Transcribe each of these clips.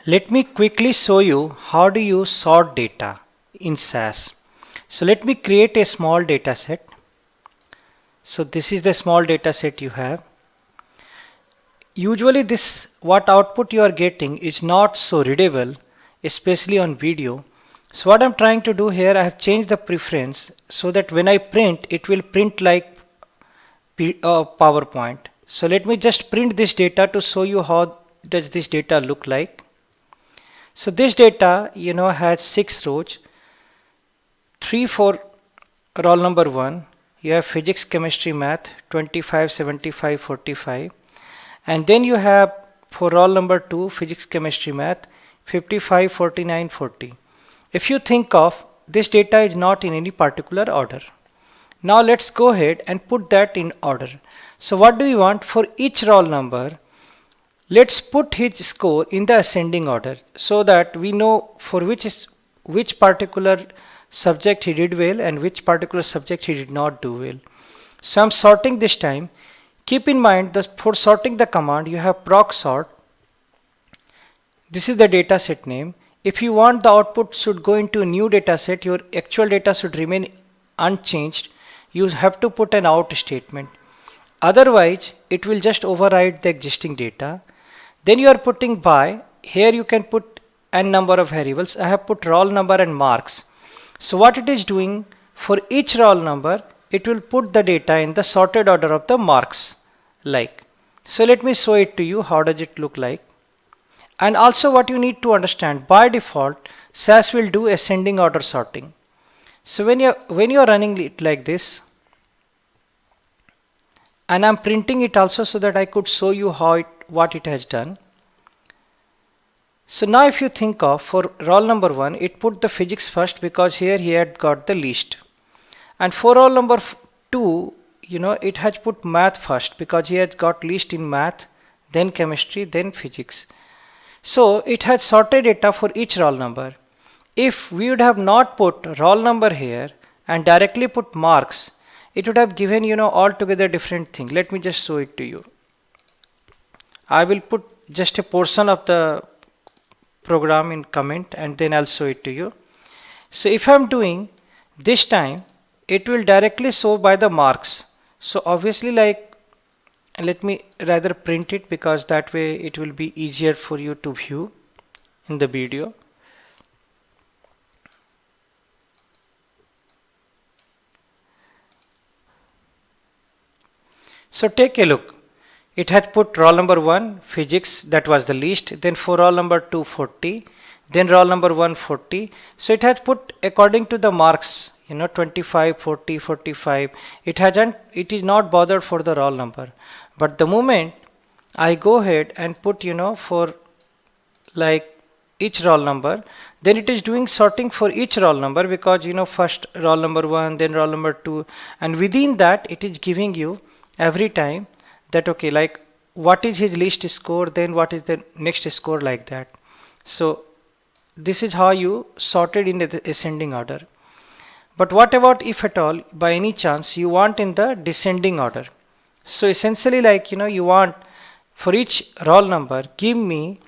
Let me quickly show you how do you sort data in SAS. So let me create a small data set. So this is the small data set you have. Usually this what output you are getting is not so readable, especially on video. So what I'm trying to do here, I have changed the preference so that when I print, it will print like PowerPoint. So let me just print this data to show you how does this data look like. So this data, has 6 rows, 3 for roll number 1. You have physics, chemistry, math, 25, 75, 45. And then you have for roll number 2, physics, chemistry, math, 55, 49, 40. If you think of this data is not in any particular order. Now let's go ahead and put that in order. So what do we want for each roll number? Let's put his score in the ascending order so that we know for which particular subject he did well and which particular subject he did not do well. So I'm sorting this time. Keep in mind that for sorting the command you have proc sort. This is the data set name. If you want the output should go into a new data set, your actual data should remain unchanged, you have to put an out statement. Otherwise it will just override the existing data. Then you are putting by. Here you can put n number of variables. I have put roll number and marks. So what it is doing, for each roll number it will put the data in the sorted order of the marks like. So let me show it to you how does it look like. And also what you need to understand, by default SAS will do ascending order sorting. So when you're running it like this, and I'm printing it also so that I could show you what it has done. So now if you think of for roll number 1, it put the physics first because here he had got the least. And for roll number 2, it has put math first because he has got least in math, then chemistry, then physics. So it has sorted data for each roll number. If we would have not put roll number here and directly put marks, it would have given altogether different thing. Let me just show it to you. I will put just a portion of the program in comment and then I'll show it to you. So if I'm doing this time, it will directly show by the marks. So obviously let me rather print it because that way it will be easier for you to view in the video. So take a look. It had put roll number 1 physics, that was the least, then for roll number 2 40, then roll number 1 40. So it has put according to the marks, 25, 40, 45. It is not bothered for the roll number. But the moment I go ahead and put for like each roll number, then it is doing sorting for each roll number because first roll number 1, then roll number 2, and within that it is giving you every time that okay, like what is his least score, then what is the next score, like that. So this is how you sorted in the ascending order. But what about if at all by any chance you want in the descending order? So essentially you want for each roll number give me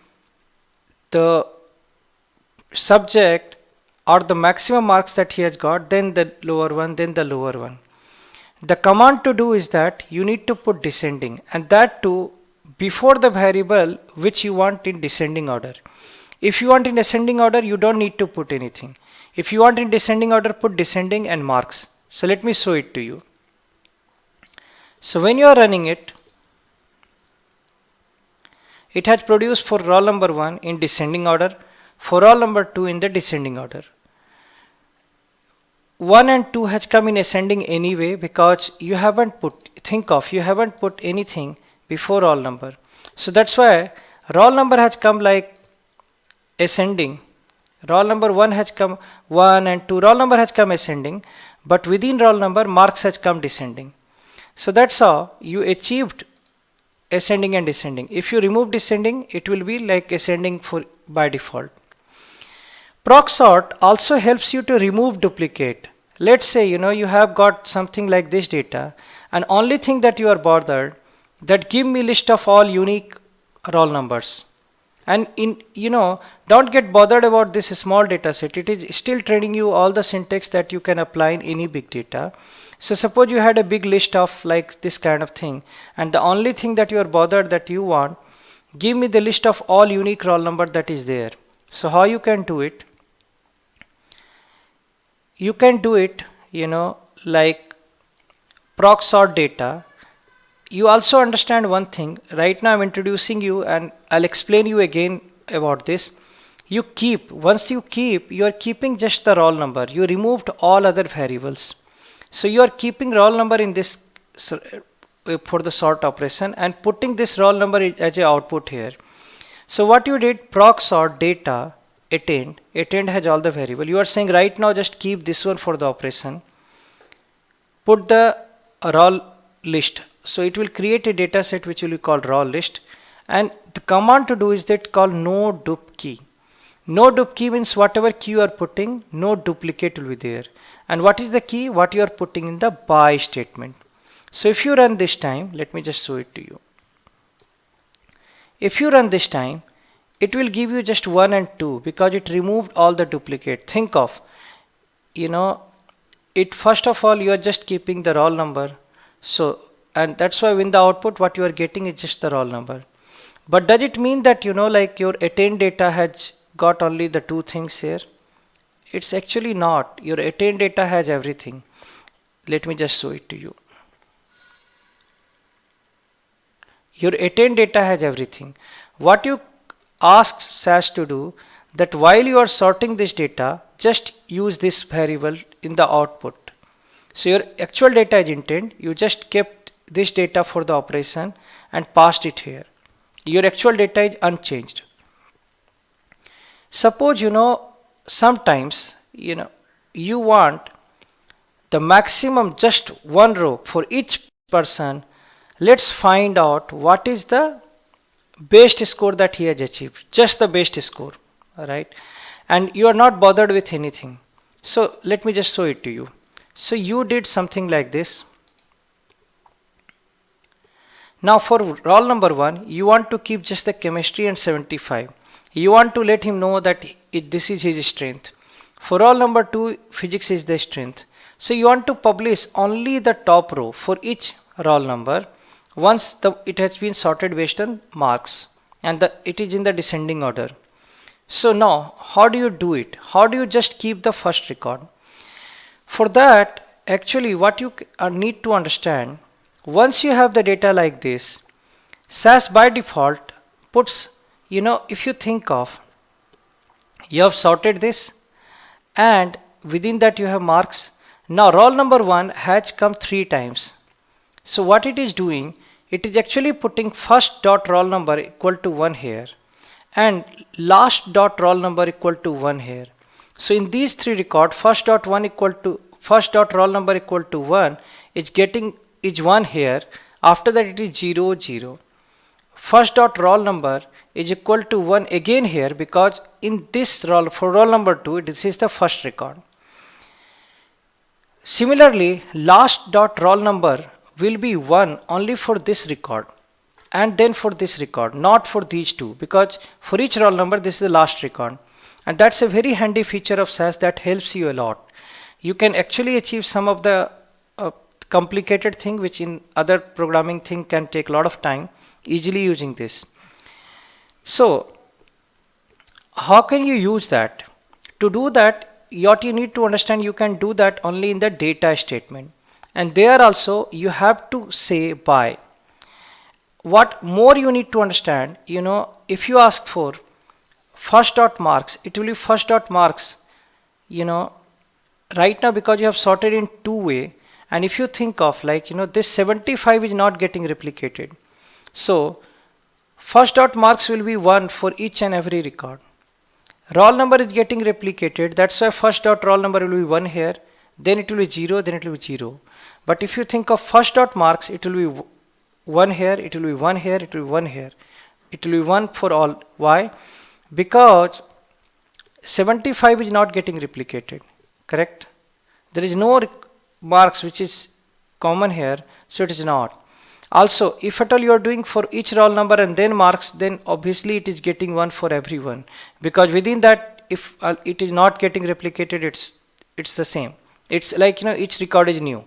the subject or the maximum marks that he has got, then the lower one, then the lower one. The command to do is that you need to put descending, and that too before the variable which you want in descending order. If you want in ascending order, you don't need to put anything. If you want in descending order, put descending and marks. So let me show it to you. So when you are running it, it has produced for roll number 1 in descending order, for roll number 2 in the descending order. 1 and 2 has come in ascending anyway because you haven't put anything before roll number. So that's why roll number has come like ascending. Roll number 1 has come 1 and 2. Roll number has come ascending, but within roll number marks has come descending. So that's how you achieved ascending and descending. If you remove descending, it will be like ascending by default. Proc sort also helps you to remove duplicate. Let's say you have got something like this data, and only thing that you are bothered that give me list of all unique roll numbers. And don't get bothered about this small data set. It is still training you all the syntax that you can apply in any big data. So suppose you had a big list of like this kind of thing, and the only thing that you are bothered that you want, give me the list of all unique roll number that is there. So how you can do it? You can do it, like proc sort data. You also understand one thing. Right now I'm introducing you and I'll explain you again about this. Once you are keeping just the roll number. You removed all other variables. So you are keeping roll number in this for the sort operation and putting this roll number as a output here. So what you did, proc sort data attend has all the variable. You are saying right now just keep this one for the operation. Put the roll list. So it will create a data set which will be called roll list, and the command to do is that called no dup key. No dup key means whatever key you are putting, no duplicate will be there. And what is the key? What you are putting in the by statement. So if you run this time, let me just show it to you. If you run this time, it will give you just 1 and 2 because it removed all the duplicate. Think of, it first of all you are just keeping the roll number. So, and that's why in the output what you are getting is just the roll number. But does it mean that like your attend data has got only the two things here? It's actually not. Your attend data has everything. Let me just show it to you. Your attend data has everything. What you ask SAS to do, that while you are sorting this data, just use this variable in the output. So your actual data is intent. You just kept this data for the operation and passed it here. Your actual data is unchanged. Suppose sometimes you want the maximum just one row for each person. Let's find out what is the best score that he has achieved, just the best score, alright, and you are not bothered with anything. So let me just show it to you. So you did something like this. Now for roll number 1, you want to keep just the chemistry and 75. You want to let him know that this is his strength. For roll number 2, physics is the strength. So you want to publish only the top row for each roll number once it has been sorted based on marks, and it is in the descending order. So now how do you do it? How do you just keep the first record? For that, actually what you need to understand, once you have the data like this, SAS by default puts, if you think of, you have sorted this and within that you have marks. Now roll number 1 has come 3 times. So what it is doing, it is actually putting first dot roll number equal to 1 here and last dot roll number equal to 1 here. So in these 3 records, first dot roll number equal to 1 is 1 here. After that it is 0 0. First dot roll number is equal to 1 again here because in this roll, for roll number 2, this is the first record. Similarly, last dot roll number will be 1 only for this record and then for this record, not for these two, because for each roll number this is the last record. And that's a very handy feature of SAS that helps you a lot. You can actually achieve some of the complicated thing which in other programming thing can take a lot of time, easily using this. So how can you use that? To do that, what you need to understand, you can do that only in the data statement, and there also you have to say by. What more you need to understand, if you ask for first dot marks, it will be first dot marks, right now because you have sorted in 2 way, and if you think of like, this 75 is not getting replicated. So first dot marks will be 1 for each and every record. Roll number is getting replicated, that's why first dot roll number will be 1 here, then it will be 0, then it will be 0. But if you think of first dot marks, it will be 1 here, it will be 1 here, it will be 1 here. It will be 1 for all. Why? Because 75 is not getting replicated, correct? There is no marks which is common here, so it is not. Also, if at all you are doing for each roll number and then marks, then obviously it is getting 1 for everyone, because within that, if it is not getting replicated, it's the same. It's like, each record is new.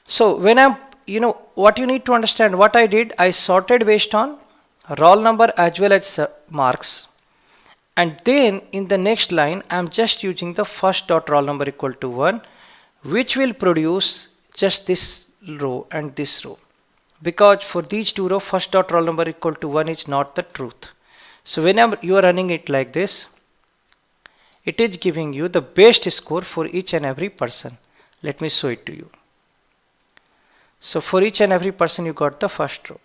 So when I'm, what you need to understand, what I did, I sorted based on roll number as well as marks. And then in the next line, I'm just using the first dot roll number equal to 1, which will produce just this row and this row. Because for these two rows, first dot roll number equal to 1 is not the truth. So whenever you are running it like this, it is giving you the best score for each and every person. Let me show it to you. So for each and every person, you got the first row.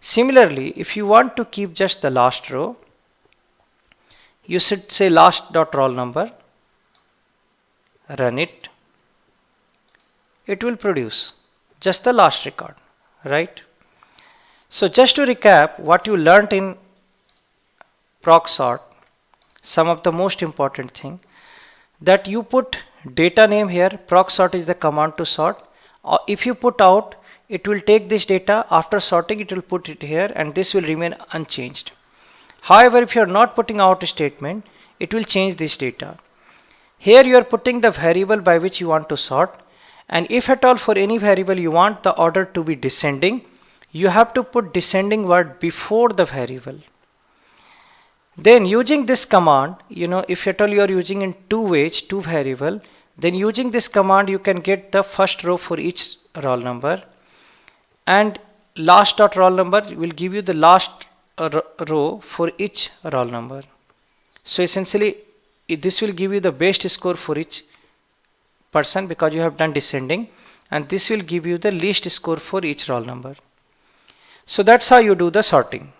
Similarly, if you want to keep just the last row, you should say last dot roll number, run it. It will produce just the last record, right? So just to recap what you learnt in proc sort, some of the most important thing, that you put data name here. Proc sort is the command to sort. If you put out, it will take this data. After sorting, it will put it here, and this will remain unchanged. However, if you are not putting out a statement, it will change this data. Here you are putting the variable by which you want to sort, and if at all for any variable you want the order to be descending, you have to put descending word before the variable. Then using this command, if at all you are using in two ways, two variable, then using this command you can get the first row for each roll number, and last dot roll number will give you the last row for each roll number. So essentially this will give you the best score for each person because you have done descending, and this will give you the least score for each roll number. So that's how you do the sorting.